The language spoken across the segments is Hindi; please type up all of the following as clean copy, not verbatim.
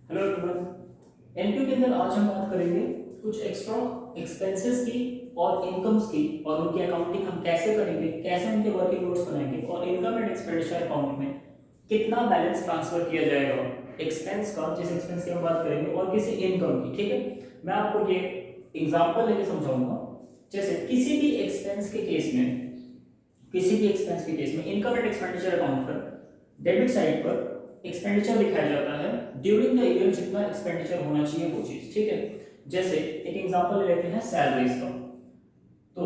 Hello everyone. एनपीयू के अंदर आज हम बात करेंगे कुछ एक्स्ट्रा एक्सपेंसेस की और इनकम्स की और उनकी अकाउंटिंग हम कैसे करेंगे, कैसे उनके वर्किंग नोट्स बनाएंगे और इनकम एंड एक्सपेंडिचर अकाउंट में कितना बैलेंस ट्रांसफर किया जाएगा एक्सपेंस का, जिस एक्सपेंस की हम बात करेंगे, और किसी इनकम की। ठीक है, मैं आपको ये एग्जांपल लेके समझाऊंगा। जैसे किसी भी एक्सपेंस के केस में, इनकम एंड एक्सपेंडिचर अकाउंट पर डेबिट साइड पर एक्सपेंडिचर दिखाया जाता है ड्यूरिंग द ईयर, जितना एक्सपेंडिचर होना चाहिए वो चीज। ठीक है, जैसे एक एग्जांपल ले लेते हैं सैलरीज का। तो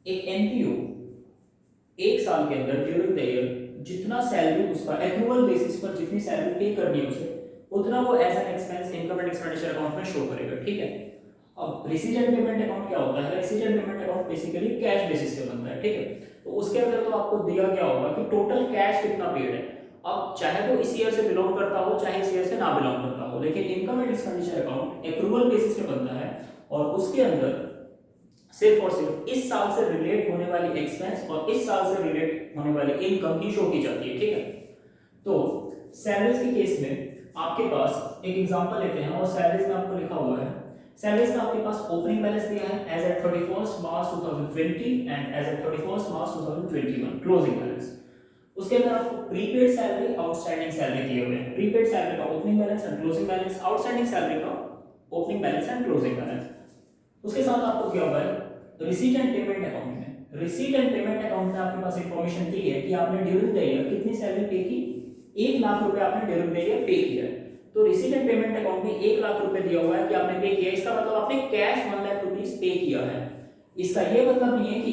एक एनपीओ एक साल के अंदर ड्यूरिंग द ईयर जितना सैलरी उसका एक्रूवल बेसिस पर जितनी सैलरी पे करनी है उसे, उतना वो as an expense income and expenditure account में शो करेगा। ठीक है, अब रिसीट एंड पेमेंट अकाउंट क्या होता है? Receipt and payment account basically cash basis पे बनता है। ठीक है, तो उसके अंदर तो आपको दिया क्या होगा कि टोटल कैश कितना पेड है। अब चाहे वो इस ईयर से बिलोंग करता हो चाहे इस ईयर से ना बिलोंग करता हो, लेकिन income and expenditure account accrual basis पे बनता है और उसके अंदर सिर्फ और सिर्फ इस साल से रिलेट होने वाली एक्सपेंस और इस साल से रिलेट होने वाली इनकम ही शो की जाती है। ठीक है, तो सैलरीज के केस में आपके पास एक एग्जांपल लेते हैं और सैलरीज में आपको लिखा हुआ है, सैलरीज में आपके पास ओपनिंग बैलेंस दिया है as at 31st March 2020 and as at 31st March 2021 closing balance. उसके अंदर आपको प्रीपेड सैलरी, आउटस्टैंडिंग सैलरी दिए हुए हैं। प्रीपेड सैलरी का opening balance and closing balance, outstanding salary का opening balance and closing balance. उसके साथ आपको क्या हुआ है, रिसीट एंड पेमेंट अकाउंट में, रिसीट एंड पेमेंट अकाउंट में आपके पास इंफॉर्मेशन दी है कि आपने ड्यूरिंग द ईयर कितनी सैलरी पे की। 1 लाख रुपए आपने ड्यूरिंग द ईयर पे किया है। तो रिसीट एंड पेमेंट अकाउंट में 1 लाख रुपए दिया हुआ है कि आपने पे किया। इसका मतलब आपने कैश 1 लाख रुपीस पे किया है। इसका ये मतलब नहीं है कि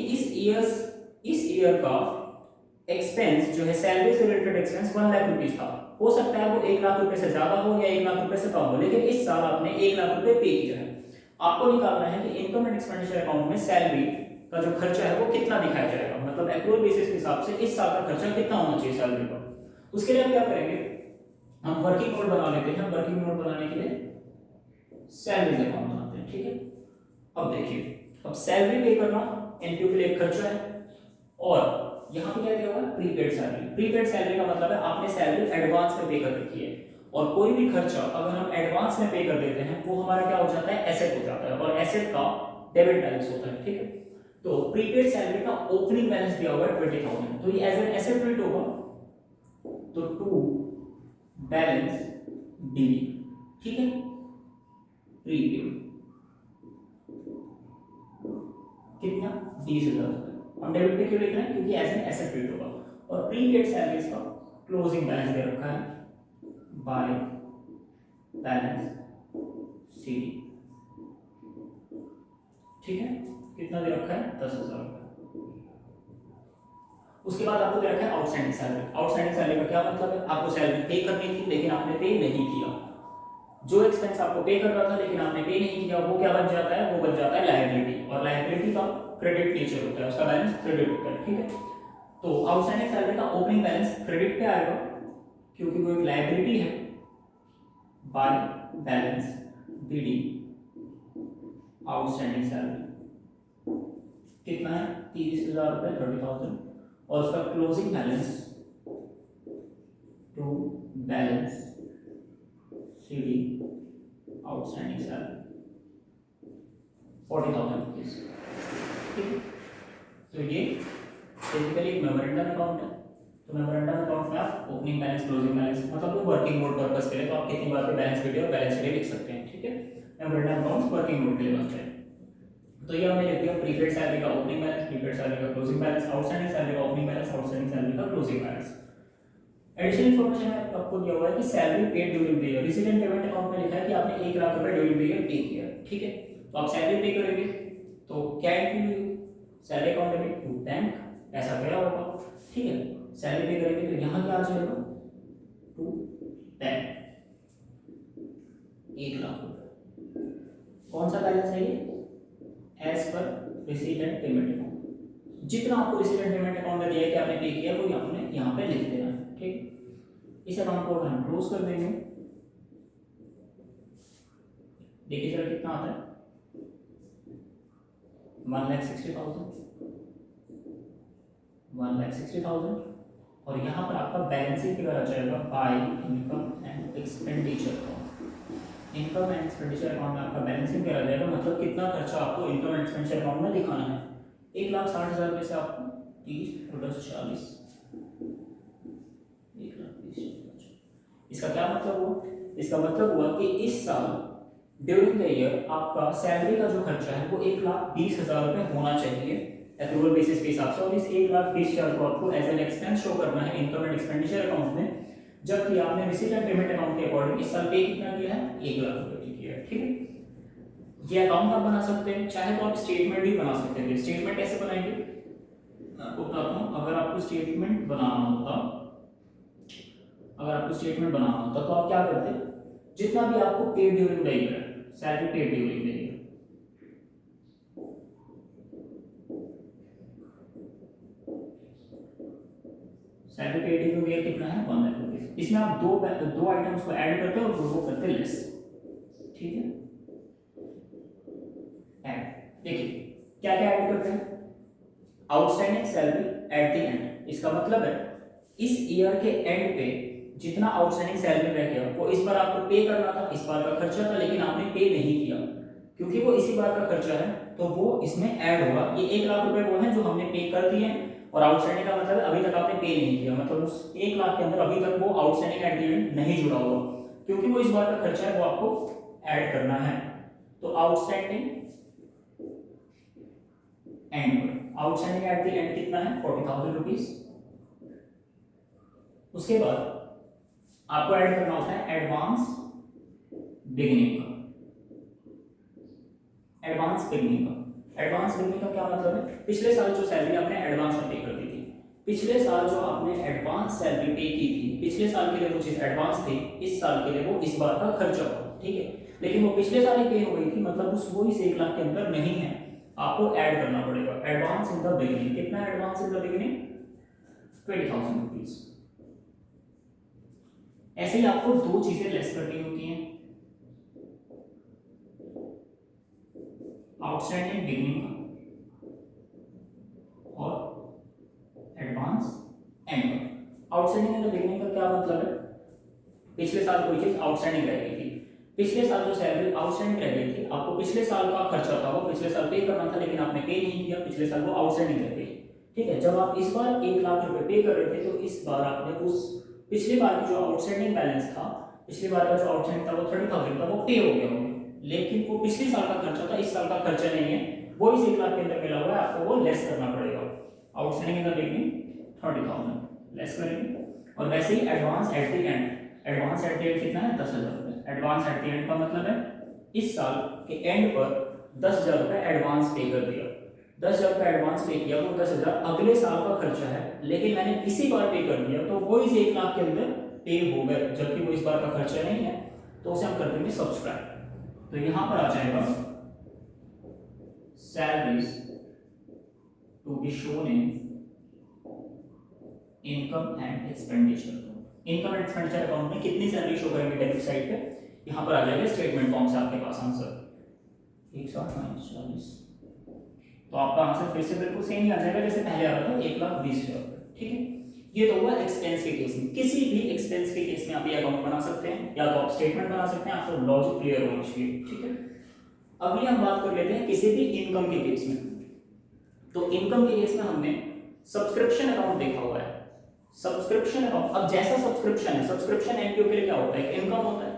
इस ईयर का एक्सपेंस जो है सैलरी से रिलेटेड एक्सपेंस 1 लाख रुपीस था। हो सकता है वो 1 लाख रुपए से ज्यादा हो या 1 लाख रुपए से कम हो, लेकिन इस साल आपने 1 लाख रुपए पे किया है। आपको निकालना है कि इनकम एंड एक्सपेंडिचर अकाउंट में सैलरी का जो खर्चा है वो कितना दिखाया जाएगा, मतलब एक्रूअल बेसिस के हिसाब से इस साल का खर्चा कितना होना चाहिए सैलरी का। उसके लिए हम क्या करेंगे, हम वर्किंग नोट बना लेते हैं। वर्किंग नोट बनाने के लिए सैलरीज अकाउंट बनाते हैं। ठीक है, अब देखिए, अब सैलरी पे करना एनपीओ के लिए एक खर्चा है और यहाँ पे क्या दिया हुआ है, प्रीपेड सैलरी। प्रीपेड सैलरी का मतलब है आपने सैलरी एडवांस में पे कर रखी है और कोई भी खर्चा अगर हम एडवांस में पे कर देते हैं वो हमारा क्या हो जाता है, एसेट हो जाता है और एसेट का डेबिट बैलेंस होता है। ठीक है, तो प्रीपेड सैलरी का ओपनिंग बैलेंस दिया हुआ है 20,000, तो ये एज एन एसेट ट्रीट होगा, तो टू बैलेंस डीबी। ठीक है, प्रीपेड कितना, 20,000। हम डेबिट पे क्यों लिख रहे हैं, क्योंकि एज एन एसेट ट्रीट होगा। और प्रीपेड सैलरीज का क्लोजिंग बैलेंस दे रखा है बाय बैलेंस सी। ठीक है, कितना दे रखा है, 10,000। उसके बाद आपको दे रखा है आउटस्टैंडिंग सैलरी। आउटस्टैंडिंग सैलरी का क्या मतलब है, आपको सैलरी पे करनी थी लेकिन आपने पे नहीं किया। जो एक्सपेंस आपको पे करना था लेकिन आपने पे नहीं किया वो क्या बन जाता है, वो बन जाता है लायबिलिटी, और लायबिलिटी का क्रेडिट नेचर होता है, उसका बैलेंस क्रेडिट होता है। ठीक है, तो आउटस्टैंडिंग सैलरी का ओपनिंग बैलेंस क्रेडिट पे आएगा क्योंकि वो एक लायबिलिटी है, by balance BD outstanding salary कितना है, 30,000 रुपए, 30,000, और उसका closing balance to balance CD outstanding salary 40,000 rupees. ठीक है, तो ये बेसिकली एक मेमोरेंडम अकाउंट है। तो मेमोरेंडम अकाउंट में आप ओपनिंग बैलेंस, क्लोजिंग बैलेंस, मतलब वो वर्किंग नोट पर्पस के लिए तो आप कितनी बार पे बैलेंस शीट और बैलेंस शीट लिख सकते हैं। ठीक है, मेमोरेंडम अकाउंट वर्किंग नोट के लिए बनते हैं। तो ये हमने लिख दिया प्रीपेड सैलरी का ओपनिंग बैलेंस, प्रीपेड सैलरी का क्लोजिंग बैलेंस, आउटस्टैंडिंग सैलरी का ओपनिंग बैलेंस, आउटस्टैंडिंग सैलरी का क्लोजिंग बैलेंस। एडिशनल इन्फॉर्मेशन आपको दिया हुआ है कि salary paid during the year. Receipt and payment account में लिखा है कि आपने 1 लाख रुपए ड्यूरिंग द ईयर पे किया। ठीक है, तो आप सैलरी पे करेंगे तो क्या include, salary account debit to bank, ऐसा गया होगा। ठीक है, सैलरी पे करेंगे तो यहाँ क्या आ जाएगा, टू बैंक 1 लाख रुपए। कौन सा बैलेंस है ये, as per receipt and payment account. जितना आपको रिसीट एंड पेमेंट अकाउंट में दिया है कि आपने पे किया वो आपने यहाँ पे लिख देना है। ठीक, इस अकाउंट को हम क्लोज कर देंगे। देखिए जरा कितना आता है, 1,60,000, और यहाँ पर आपका बैलेंसिंग फिगर आ जाएगा by income and expenditure account. Income and expenditure account में आपका बैलेंसिंग करा जाएगा, मतलब कितना खर्चा आपको इनकम एंड एक्सपेंडिचर अकाउंट में दिखाना है। 1,60,000 में से आपको 30 और 10 40, 1,20,000। इसका क्या मतलब हुआ? इसका मतलब हुआ कि इस साल ड्यूरिंग द ईयर आपका सैलरी का जो खर्चा है वो 1,20,000 रुपये होना चाहिए अप्रूवल बेसिस के हिसाब से, और इस 1,20,000 को आपको एज एन एक्सपेंस शो करना है इनकम एंड एक्सपेंडिचर अकाउंट में, जबकि आपने रिसीट एंड पेमेंट अकाउंट के अकॉर्डिंग इस साल पे कितना किया है? 1,00,000 रुपये पे किया है। ठीक है, ये अकाउंट आप बना सकते हैं, चाहे तो आप स्टेटमेंट भी बना सकते हैं। स्टेटमेंट कैसे बनाएंगे आपको बताता हूँ। अगर आपको स्टेटमेंट बनाना होता तो आप क्या करते? जितना भी आपको पेड ड्यूरिंग द ईयर है, salary paid during the year, salary paid during the year कितना है? 1 लाख रुपीज। इसमें आप दो आइटम्स को ऐड करते हो और वो करते हैं लेस। ठीक है, ऐड। देखिए क्या क्या ऐड करते हैं? Outstanding salary eight the and. इसका मतलब है इस ईयर के एंड पे जितना आउटस्टैंडिंग सैलरी रह गया वो इस बार आपको पे करना था, इस बार का खर्चा था, लेकिन आपने पे नहीं किया क्योंकि वो इसी बार का खर्चा है, तो वो इसमें ऐड होगा। ये 1,00,000 रुपए वो हैं जो हमने पे कर दिए हैं, और आउटस्टैंडिंग का मतलब है अभी तक आपने पे नहीं किया, मतलब उस 1,00,000 के अंदर अभी तक वो आउटस्टैंडिंग एट द एंड नहीं जुड़ा हुआ, क्योंकि वो इस बार का खर्चा है, वो आपको ऐड करना है। तो outstanding and, outstanding at the end कितना है? 40,000 रुपीज। उसके बाद आपको ऐड करना होता है एडवांस बिगिनिंग का। एडवांस बिगिनिंग का, एडवांस बिगिनिंग का क्या मतलब है? पिछले साल जो सैलरी आपने एडवांस में पे कर दी थी, पिछले साल जो आपने एडवांस सैलरी पे की थी, पिछले साल के लिए वो चीज एडवांस थी, इस साल के लिए वो इस बार का खर्चा होगा। ठीक है, लेकिन वो पिछले साल ही पे हो गई थी, मतलब उस वो इस 1,00,000 के अंदर नहीं है, आपको ऐड करना पड़ेगा। एडवांस इन द बिगिनिंग, कितना advance in the beginning? 20,000 rupees. ऐसे ही आपको दो चीजें लेस करनी होती हैं, आउटस्टैंडिंग बिगिनिंग और एडवांस एंड का। आउटस्टैंडिंग इन द बिगिनिंग का क्या मतलब है? पिछले साल कोई चीज आउटस्टैंडिंग रह गई थी, पिछले साल जो सैलरी आउटस्टैंडिंग रह गई थी, आपको पिछले साल का खर्चा था वो पिछले साल पे करना था, लेकिन आपने पे नहीं किया, पिछले साल वो आउटस्टैंडिंग रह गई। ठीक है, जब आप इस बार 1,00,000 रुपए पे कर रहे थे, तो इस बार आपने उस पिछली बार की जो आउटस्टैंडिंग बैलेंस था, पिछली बार का जो आउटस्टैंडिंग था वो 30,000 था, वो पे हो गया होगा, लेकिन वो पिछले साल का खर्चा था, इस साल का खर्चा नहीं है, वो इस 1,00,000 के अंदर मिला हुआ है, आपको वो लेस करना पड़ेगा। Outstanding in the beginning 30,000 less करेंगे। और वैसे ही advance at the end, advance at the end कितना है? 10,000 रुपए। एडवांस एट द एंड का मतलब है इस साल के एंड पर 10,000 रुपए एडवांस पे कर दिया, 10,000 रुपए एडवांस पे किया, वो 10,000 अगले साल का खर्चा है, लेकिन मैंने इसी बार पे कर दिया, तो वो इस 1,00,000 के अंदर पे हो गए, जबकि वो इस बार का खर्चा नहीं है, तो उसे हम कर देंगे सब्सक्राइब। तो यहां पर आ जाएगा salaries to be shown in income and expenditure. Income and expenditure account में कितनी सैलरी शो करेंगे डेबिट साइड पे? यहां पर आ जाएगा स्टेटमेंट फॉर्म से आपके पास आंसर 1,40, तो आपका आंसर फिर से बिल्कुल सेम ही आ जाएगा जैसे पहले आ रहा था, 1,20,000। ठीक है, ये तो हुआ एक्सपेंस के केस में। किसी भी एक्सपेंस के केस में आप ये अकाउंट बना सकते हैं, या तो आप स्टेटमेंट बना सकते हैं, आपको लॉजिक क्लियर होना चाहिए। ठीक है, अगली हम बात कर लेते हैं किसी भी इनकम के केस में। तो इनकम के केस में हमने सब्सक्रिप्शन अकाउंट देखा हुआ है। सब्सक्रिप्शन अकाउंट, अब जैसा सब्सक्रिप्शन है, सब्सक्रिप्शन एनपीओ के लिए क्या होता है? इनकम होता है,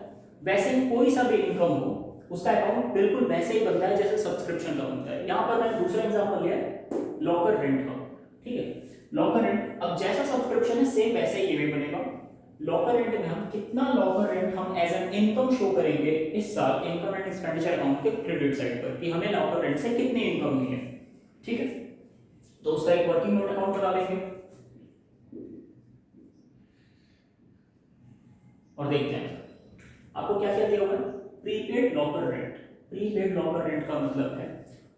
वैसे ही कोई सा भी इनकम हो उसका अकाउंट बिल्कुल वैसे ही बनता है जैसे सब्सक्रिप्शन का बनता है। यहां पर मैंने दूसरा एग्जांपल लिया है लॉकर रेंट का। ठीक है, लॉकर रेंट, अब जैसा सब्सक्रिप्शन है सेम वैसे ही ये भी बनेगा। लॉकर रेंट में हम कितना लॉकर रेंट हम एज एन इनकम शो करेंगे इस साल इनकम एंड एक्सपेंडिचर अकाउंट के क्रेडिट साइड पर, कि हमें लॉकर रेंट से कितनी इनकम हुई है। ठीक है, तो उसका एक वर्किंग नोट अकाउंट बना लेंगे और देखते हैं आपको क्या क्या दिया हुआ है। Prepaid locker rent, prepaid locker rent का मतलब है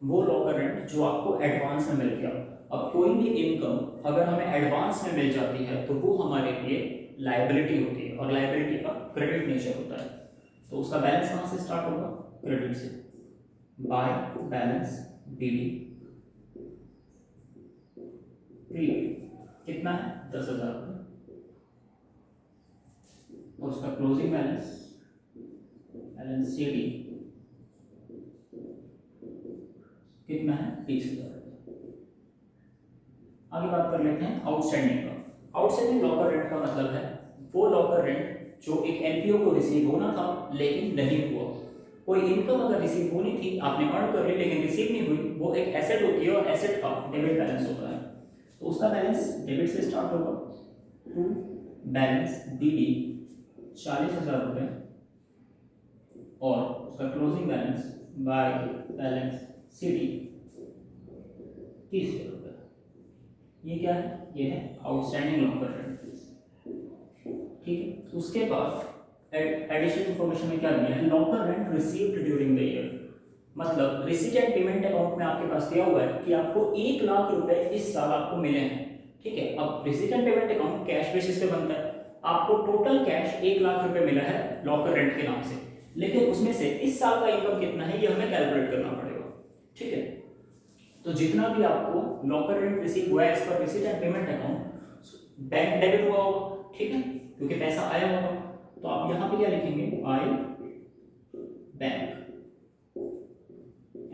वो लॉकर रेंट जो आपको एडवांस में मिल गया। अब कोई भी इनकम अगर हमें एडवांस में मिल जाती है तो वो हमारे लिए लायबिलिटी होती है, और लायबिलिटी का क्रेडिट नेचर होता है। तो उसका बैलेंस कहां से स्टार्ट होगा? क्रेडिट से। बाय बैलेंस बीडी प्रीपेड कितना है? 10,000 रुपये। और उसका क्लोजिंग बैलेंस सी डी कितना है 30,000। आगे बात कर लेते हैं आउटस्टैंडिंग का। आउटस्टैंडिंग लॉकर रेंट का मतलब है वो लॉकर रेंट जो एक एनपीओ को रिसीव होना था लेकिन नहीं हुआ। कोई इनकम अगर रिसीव होनी थी, आपने अर्न कर ली लेकिन रिसीव नहीं हुई, वो एक एसेट होती है और एसेट का डेबिट बैलेंस होता है। तो उसका बैलेंस डेबिट से स्टार्ट होगा, टू बैलेंस डीडी 40,000 रुपये और उसका closing balance by balance CD 30,000 रुपये। ये क्या है? ये है आउटस्टैंडिंग लॉकर रेंट। ठीक है, उसके बाद एडिशनल इंफॉर्मेशन में क्या दिया है? Locker rent received during the year. मतलब रिसीट एंड पेमेंट अकाउंट में आपके पास दिया हुआ है कि आपको 1 लाख रुपए इस साल आपको मिले हैं। ठीक है, अब receipt and payment account cash basis पे बनता है। आपको टोटल कैश 1 लाख रुपए मिला है लॉकर रेंट के नाम से, लेकिन उसमें से इस साल का इनकम कितना है ये हमें कैलकुलेट करना पड़ेगा। ठीक है, तो जितना भी आपको लॉकर रेंट रिसीव हुआ है as per receipt and payment account bank debit हुआ होगा। ठीक है, क्योंकि पैसा आया होगा। तो आप यहां पे क्या लिखेंगे? I bank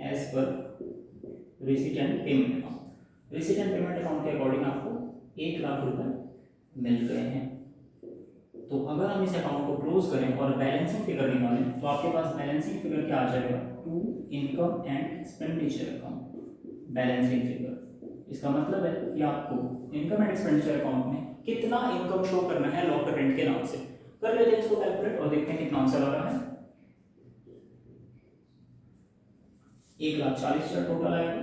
as per receipt and payment account. Receipt and payment account के अकॉर्डिंग आपको 1 लाख रुपए मिल गए हैं। तो अगर हम इस अकाउंट को क्लोज करें और बैलेंसिंग फिगर निकालें तो आपके पास बैलेंसिंग फिगर क्या आ जाएगा? To income and expenditure account balancing figure. इसका मतलब है कि आपको इनकम एंड एक्सपेंडिचर अकाउंट में कितना इनकम शो करना है लॉकर रेंट के नाम से। कर लेते हैं इसको कैलकुलेट और देखते हैं कितना आंसर आ रहा है। 1,40,000 टोटल आएगा,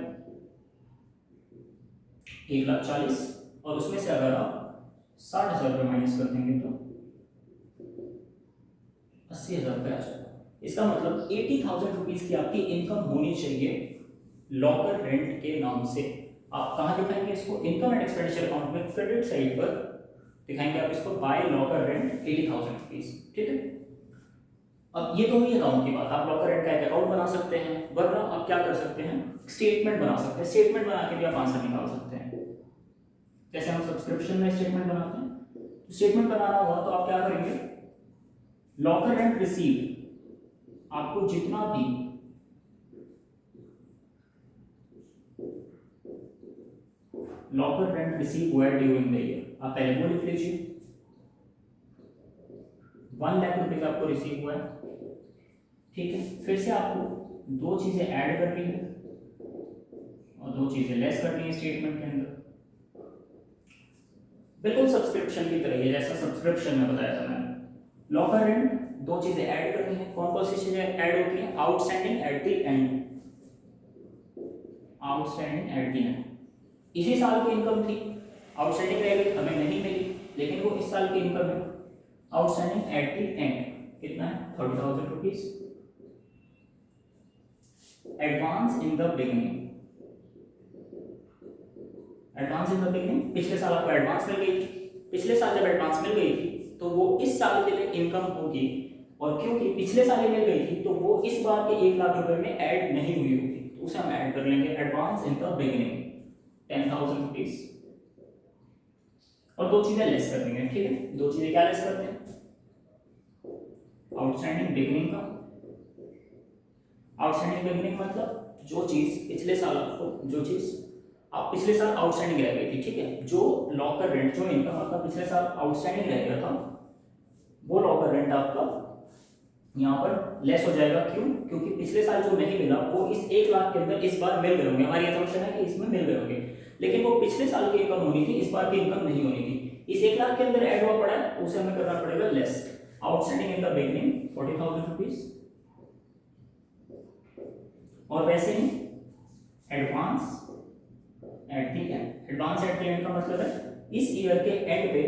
1,40,000 और उसमें से अगर आप 60,000 रुपये माइनस कर देंगे तो 80,000 रुपये आ जाएगा। इसका मतलब 80,000 रुपीज की आपकी इनकम होनी चाहिए लॉकर रेंट के नाम से। आप कहाँ दिखाएंगे इसको? इनकम एंड एक्सपेंडिचर अकाउंट में क्रेडिट साइड पर दिखाएंगे आप इसको बाय लॉकर रेंट 80,000 रुपीज। ठीक है, अब ये तो हुई अकाउंट की बात। आप लॉकर रेंट का एक अकाउंट बना सकते हैं, वरना आप क्या कर सकते हैं? स्टेटमेंट बना सकते हैं। स्टेटमेंट बना के भी आप आंसर निकाल सकते हैं। जैसे हम सब्सक्रिप्शन में स्टेटमेंट बनाते हैं, तो स्टेटमेंट बनाना हुआ तो आप क्या करेंगे? लॉकर रेंट रिसीव आपको जितना भी लॉकर रेंट रिसीव हुआ है ड्यूरिंग द ईयर, आप पहले वो लिख लीजिए। 1 लाख रुपीज आपको रिसीव हुआ है। ठीक है, फिर से आपको दो चीजें ऐड करनी है और दो चीजें लेस करनी है स्टेटमेंट के अंदर। बिल्कुल सब्सक्रिप्शन की तरह है, जैसा सब्सक्रिप्शन में बताया था मैंने। लॉकर रेंट दो चीजें ऐड करनी है। कौन कौन सी चीजें ऐड होती हैं? Outstanding at the and, outstanding at the and. इसी साल की इनकम थी, आउटस्टैंडिंग रह गई, हमें नहीं मिली, लेकिन वो इस साल की इनकम है। आउटस्टैंडिंग एट द एंड कितना है? 30,000 rupees. Advance in the beginning, advance in the beginning, पिछले साल आपको एडवांस मिल गई थी। पिछले साल जब एडवांस मिल गई थी तो वो इस साल के लिए इनकम होगी, और क्योंकि पिछले साल ही मिल गई थी तो वो इस बार के 1 लाख रुपए में ऐड नहीं हुई होगी, तो उसे हम ऐड कर लेंगे। Advance in the beginning 10,000 rupees, और दो चीजें लेस कर देंगे। ठीक है, दो चीजें क्या लेस करते हैं? आउटस्टैंडिंग बिगिनिंग का, आउटस्टैंडिंग बिगिनिंग मतलब जो चीज पिछले साल आपको, जो चीज आप पिछले साल आउटस्टैंडिंग रह गई थी। ठीक है, जो लॉकर रेंट, जो इनकम आपका पिछले साल आउटस्टैंडिंग रह गया था, वो लॉकर रेंट आपका यहाँ पर लेस हो जाएगा। क्यों? क्योंकि पिछले साल जो नहीं मिला वो इस 1 लाख के अंदर इस बार मिल गए होंगे। हमारी असम्पशन है कि इसमें मिल गए होंगे, लेकिन वो पिछले साल की इनकम होनी थी, इस बार की इनकम नहीं होनी थी। इस 1 लाख के अंदर ऐड हुआ पड़ा है, उसे हमें करना पड़ेगा less. Outstanding in the beginning 40,000 rupees, और वैसे ही advance at the end. Advance at the end का मतलब है इस ईयर के एंड पे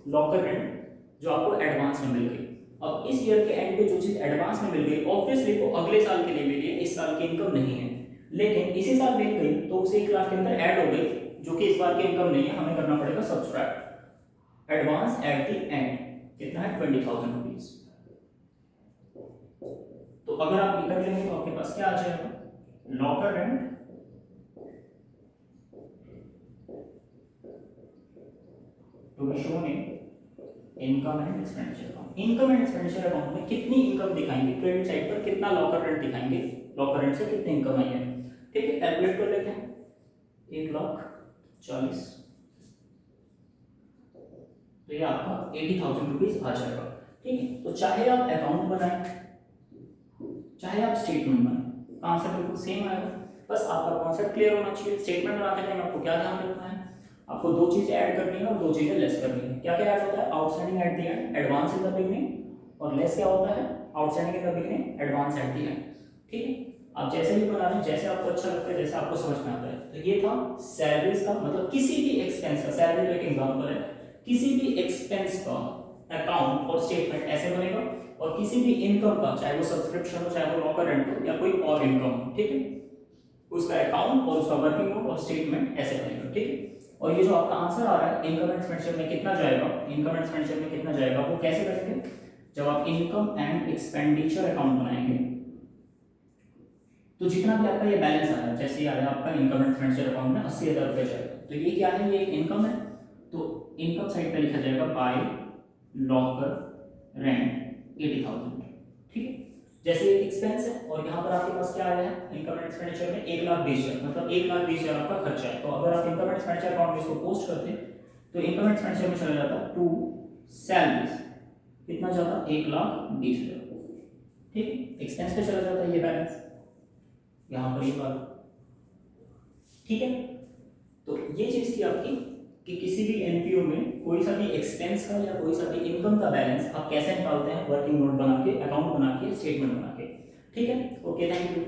लॉकर रेंट जो आपको एडवांस में मिल गई। अब इस ईयर के एंड पे जो चीज एडवांस में मिल गई, ऑब्वियसली वो अगले साल के लिए मिली है, इस साल की इनकम नहीं है, लेकिन इसी साल मिल गई तो उसे 1 लाख के अंदर ऐड हो गई, जो कि इस बार की इनकम नहीं है। हमें करना पड़ेगा subtract advance at the end, कितना है? 20,000 रुपीज। तो अगर आप ये कर लेंगे तो आपके पास क्या आ जाएगा? Locker rent to be shown in income and expenditure account. Income and expenditure account में कितनी इनकम दिखाएंगे, क्रेडिट साइड पर कितना लॉकर रेंट दिखाएंगे, लॉकर रेंट से कितनी इनकम आई है। ठीक है, कैलकुलेट कर लेते हैं। 1,40,000, तो ये आपका 80,000 रुपीज आ जाएगा। ठीक है, तो चाहे आप अकाउंट बनाएं चाहे आप स्टेटमेंट बनाएं, आंसर बिल्कुल सेम आएगा। बस आपका कॉन्सेप्ट क्लियर होना चाहिए। स्टेटमेंट बनाते टाइम आपको क्या ध्यान रखना है, आपको दो चीजें ऐड करनी है और दो चीजें लेस करनी है। क्या क्या ऐड होता है, outstanding at the end, advance in the beginning, और लेस क्या होता है, outstanding in the beginning, advance at the and. ठीक है, आप जैसे भी बना लें, जैसे आपको अच्छा लगता है, जैसे आपको समझ में आता है। तो ये था सैलरीज का, मतलब किसी भी एक्सपेंस का, सैलरी तो एक एग्जांपल है, किसी भी एक्सपेंस का अकाउंट और स्टेटमेंट ऐसे बनेगा, और किसी भी इनकम का, चाहे वो सब्सक्रिप्शन हो, चाहे वो लॉकर रेंट हो, या कोई और इनकम हो, ठीक है, उसका अकाउंट और उसका वर्किंग नोट और स्टेटमेंट ऐसे बनेगा। ठीक है, और ये जो आपका आंसर आ रहा है इनकम एंड एक्सपेंडिचर में कितना जाएगा, इनकम एंड एक्सपेंडिचर में कितना जाएगा, वो कैसे करेंगे, जब आप इनकम एंड एक्सपेंडिचर अकाउंट बनाएंगे तो जितना भी आपका ये बैलेंस आ रहा है, जैसे आ रहा है आपका इनकम एंड एक्सपेंडिचर अकाउंट में 80,000 रुपये जाएगा, तो ये क्या है, ये एक इनकम है, तो इनकम साइड पे लिखा जाएगा बाय लॉकर रेंट 80,000। ठीक है, जैसे एक एक्सपेंस है और यहाँ पर आपके पास क्या आया है, इनकम एंड एक्सपेंडिचर में 1,20,000, मतलब 1,20,000 आपका खर्चा है। तो अगर आप इनकम एंड एक्सपेंडिचर अकाउंट में इसको पोस्ट करते तो इनकम एंड एक्सपेंडिचर में चला जाता टू सैलरीज, कितना जाता 1,20,000। ठीक है, एक्सपेंस पे चला जाता ये बैलेंस, यहाँ पर ये बात। ठीक है, तो ये चीज थी आपकी कि किसी भी एनपीओ में कोई सा भी एक्सपेंस का या कोई सा भी इनकम का बैलेंस आप कैसे निकालते हैं, वर्किंग नोट बना के, अकाउंट बना के, स्टेटमेंट बना के। ठीक है, ओके, थैंक यू।